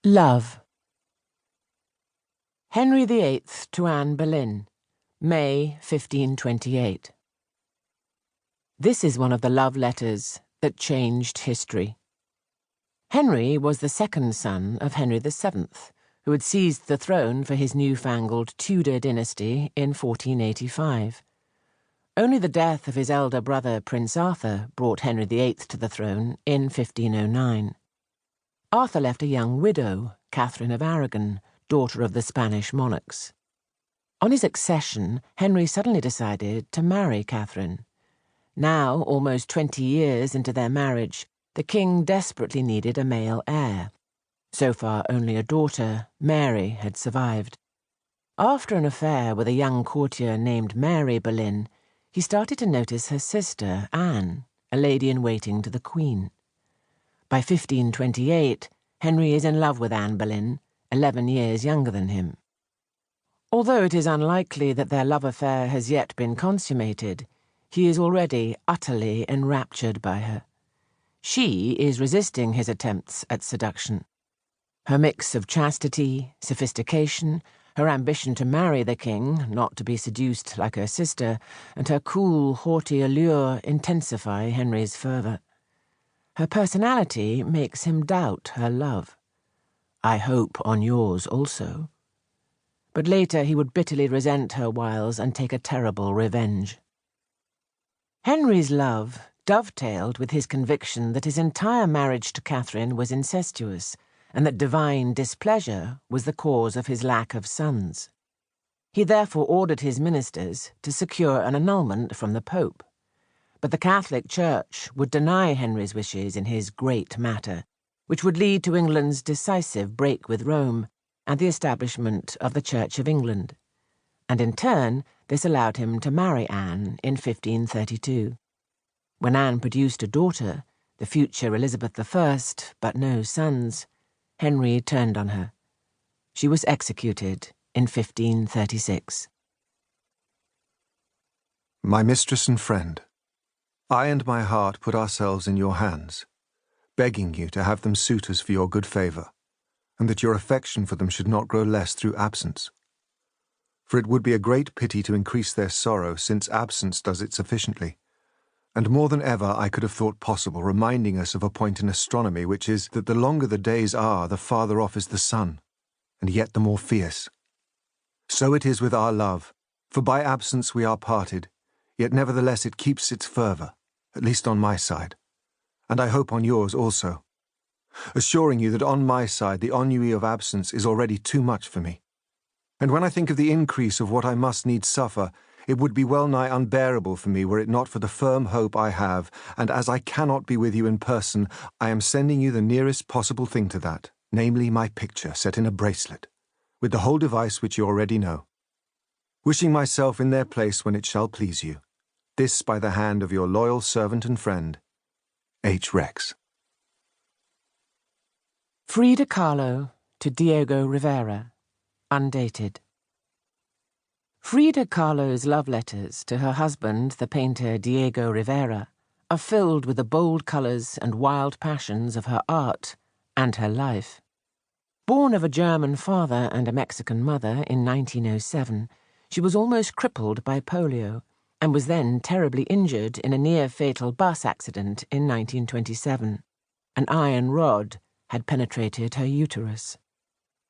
Love. Henry VIII to Anne Boleyn, May 1528. This is one of the love letters that changed history. Henry was the second son of Henry VII, who had seized the throne for his newfangled Tudor dynasty in 1485. Only the death of his elder brother Prince Arthur brought Henry VIII to the throne in 1509. Arthur left a young widow, Catherine of Aragon, daughter of the Spanish monarchs. On his accession, Henry suddenly decided to marry Catherine. Now, almost 20 years into their marriage, the king desperately needed a male heir. So far, only a daughter, Mary, had survived. After an affair with a young courtier named Mary Boleyn, he started to notice her sister, Anne, a lady-in-waiting to the Queen. By 1528, Henry is in love with Anne Boleyn, 11 years younger than him. Although it is unlikely that their love affair has yet been consummated, he is already utterly enraptured by her. She is resisting his attempts at seduction. Her mix of chastity, sophistication, her ambition to marry the king, not to be seduced like her sister, and her cool, haughty allure intensify Henry's fervour. Her personality makes him doubt her love. I hope on yours also. But later he would bitterly resent her wiles and take a terrible revenge. Henry's love dovetailed with his conviction that his entire marriage to Catherine was incestuous, and that divine displeasure was the cause of his lack of sons. He therefore ordered his ministers to secure an annulment from the Pope. But the Catholic Church would deny Henry's wishes in his great matter, which would lead to England's decisive break with Rome and the establishment of the Church of England. And in turn, this allowed him to marry Anne in 1532. When Anne produced a daughter, the future Elizabeth I, but no sons, Henry turned on her. She was executed in 1536. My mistress and friend, I and my heart put ourselves in your hands, begging you to have them suitors for your good favour, and that your affection for them should not grow less through absence. For it would be a great pity to increase their sorrow, since absence does it sufficiently. And more than ever I could have thought possible reminding us of a point in astronomy, which is that the longer the days are, the farther off is the sun, and yet the more fierce. So it is with our love, for by absence we are parted, yet nevertheless it keeps its fervour, at least on my side, and I hope on yours also, assuring you that on my side the ennui of absence is already too much for me. And when I think of the increase of what I must needs suffer, it would be well nigh unbearable for me were it not for the firm hope I have, and as I cannot be with you in person, I am sending you the nearest possible thing to that, namely my picture set in a bracelet, with the whole device which you already know. Wishing myself in their place when it shall please you, this by the hand of your loyal servant and friend, H. Rex. Frida Kahlo to Diego Rivera, undated. Frida Kahlo's love letters to her husband, the painter Diego Rivera, are filled with the bold colours and wild passions of her art and her life. Born of a German father and a Mexican mother in 1907, she was almost crippled by polio, and was then terribly injured in a near-fatal bus accident in 1927. An iron rod had penetrated her uterus.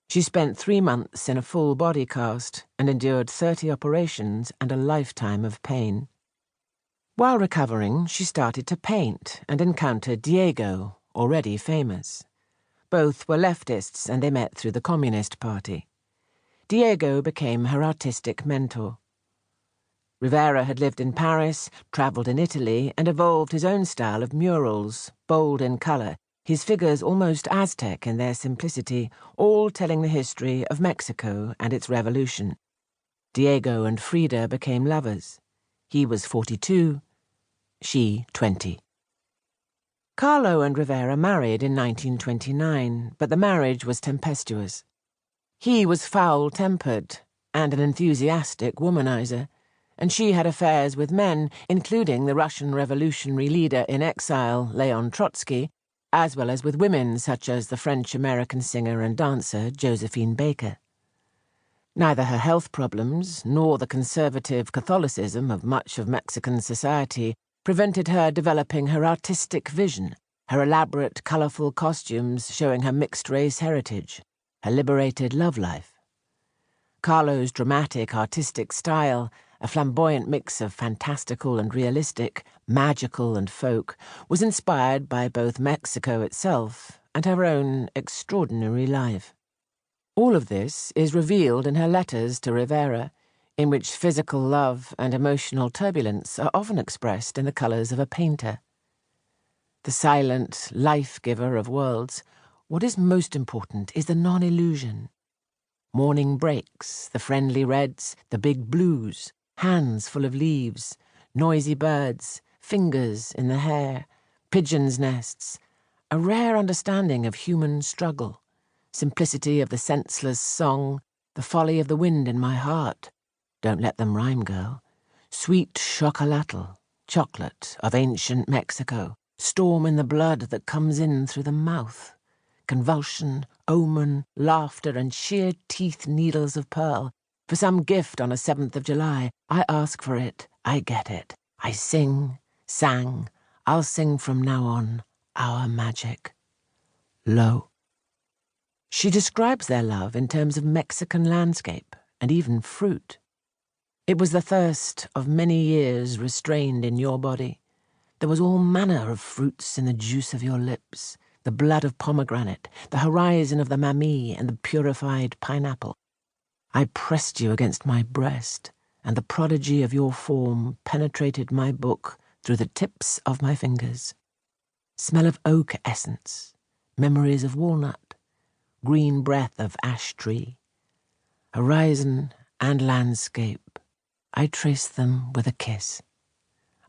She spent 3 months in a full body cast and endured 30 operations and a lifetime of pain. While recovering, she started to paint and encountered Diego, already famous. Both were leftists and they met through the Communist Party. Diego became her artistic mentor. Rivera had lived in Paris, travelled in Italy, and evolved his own style of murals, bold in colour, his figures almost Aztec in their simplicity, all telling the history of Mexico and its revolution. Diego and Frida became lovers. He was 42, she 20. Kahlo and Rivera married in 1929, but the marriage was tempestuous. He was foul-tempered and an enthusiastic womanizer, and she had affairs with men, including the Russian revolutionary leader in exile, Leon Trotsky, as well as with women such as the French-American singer and dancer Josephine Baker. Neither her health problems nor the conservative Catholicism of much of Mexican society prevented her developing her artistic vision, her elaborate, colourful costumes showing her mixed-race heritage, her liberated love life. Kahlo's dramatic, artistic style, a flamboyant mix of fantastical and realistic, magical and folk, was inspired by both Mexico itself and her own extraordinary life. All of this is revealed in her letters to Rivera, in which physical love and emotional turbulence are often expressed in the colours of a painter. The silent life-giver of worlds, what is most important is the non-illusion. Morning breaks, the friendly reds, the big blues, hands full of leaves, noisy birds, fingers in the hair, pigeons' nests, a rare understanding of human struggle, simplicity of the senseless song, the folly of the wind in my heart. Don't let them rhyme, girl. Sweet chocolatl, chocolate of ancient Mexico, storm in the blood that comes in through the mouth. Convulsion, omen, laughter, and sheer teeth needles of pearl. For some gift on a 7th of July, I ask for it, I get it. I sing, sang, I'll sing from now on, our magic. Lo. She describes their love in terms of Mexican landscape and even fruit. It was the thirst of many years restrained in your body. There was all manner of fruits in the juice of your lips, the blood of pomegranate, the horizon of the mamey and the purified pineapple. I pressed you against my breast, and the prodigy of your form penetrated my book through the tips of my fingers. Smell of oak essence, memories of walnut, green breath of ash tree. Horizon and landscape, I trace them with a kiss.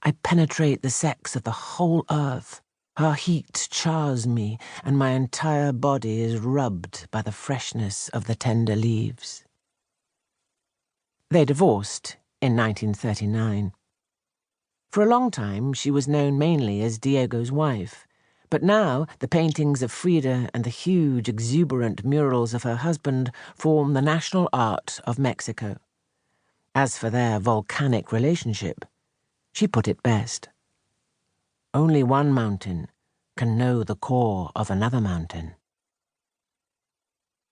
I penetrate the sex of the whole earth. Her heat chars me, and my entire body is rubbed by the freshness of the tender leaves. They divorced in 1939. For a long time, she was known mainly as Diego's wife, but now the paintings of Frida and the huge, exuberant murals of her husband form the national art of Mexico. As for their volcanic relationship, she put it best. Only one mountain can know the core of another mountain.